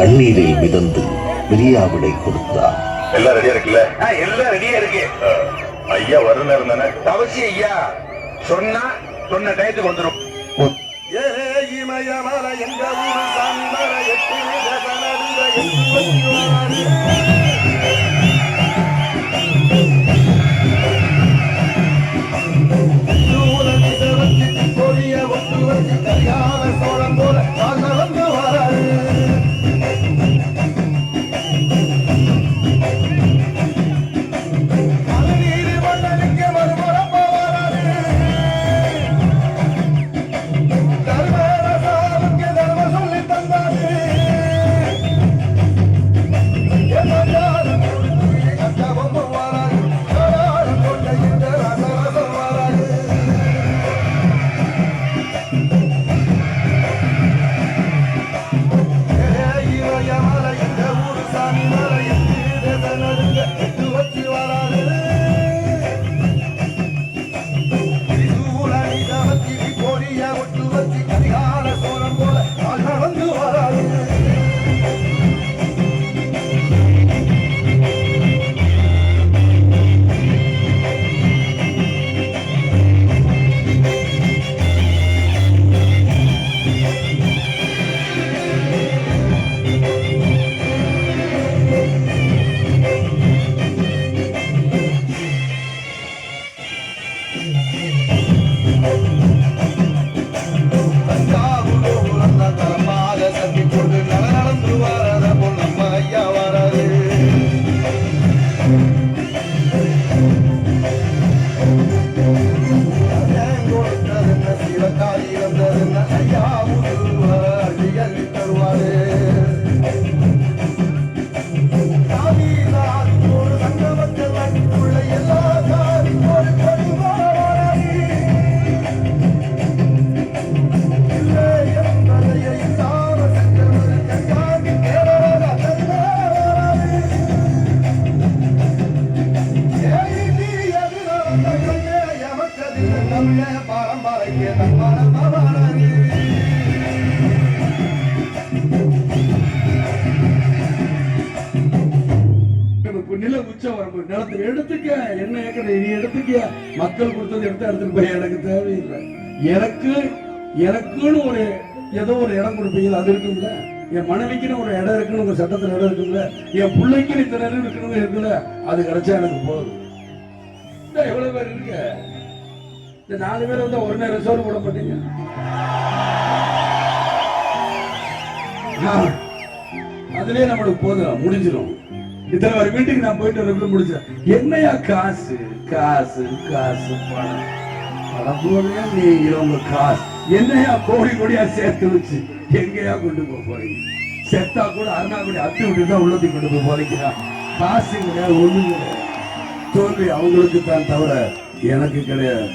கண்ணீரில் மிதந்து பிரியாவிடை கொடுத்தார். எல்லாம் ரெடியா இருக்குல்ல? எல்லாம் ரெடியா இருக்கு. ஐயா வர நேரம் தானே? அவசியம் ஐயா. சொன்ன டயத்துக்கு வந்துடும். இமயமலை என்ற ஊரு சாமி மர எட்டு சோழம் போல வந்து வராது. நிலத்தை எடுத்துக்க, என்ன ஏக்கர் நீ எடுத்துக்க, மக்கள் கொடுத்தது எடுத்துட்டு போய் எனக்கு தேவையில்லை. எனக்குன்னு ஒரு ஏதோ ஒரு இடம் கொடுப்பீங்க, அது இருக்குல்ல. என் மனைவிக்குன்னு ஒரு இடம் இருக்குன்னு உங்க சட்டத்துல இடம் இருக்குல்ல. என் பிள்ளைக்கு இத்தனை இடம் இருக்கணும் இருக்குல்ல, அது கிடைச்சா எனக்கு போதும். எவ்வளவு பேர் இருக்க? இந்த 4 பேர் வந்து ஒரு நேரம் சோறு போட மாட்டீங்க. அதுலயே நம்மளுக்கு போதும், முடிஞ்சிடும். இத்தனை ஒரு வீட்டுக்கு நான் போயிட்டு வரப்ப முடிச்சேன். என்னையா காசு காசு காசு பணம் பணப்போலையா நீ இவங்க காசு என்னையா கோடி கோடியா சேர்த்து வச்சு எங்கேயா கொண்டு போறீங்க? செத்தா கூட அண்ணா கூட அத்து விட்டு தான் உள்ளத்துக்கு கொண்டு போய் போறீங்களா? காசு கிடையாது, ஒண்ணு கிடையாது. தோல்வி அவங்களுக்கு தான் தவிர எனக்கு கிடையாது.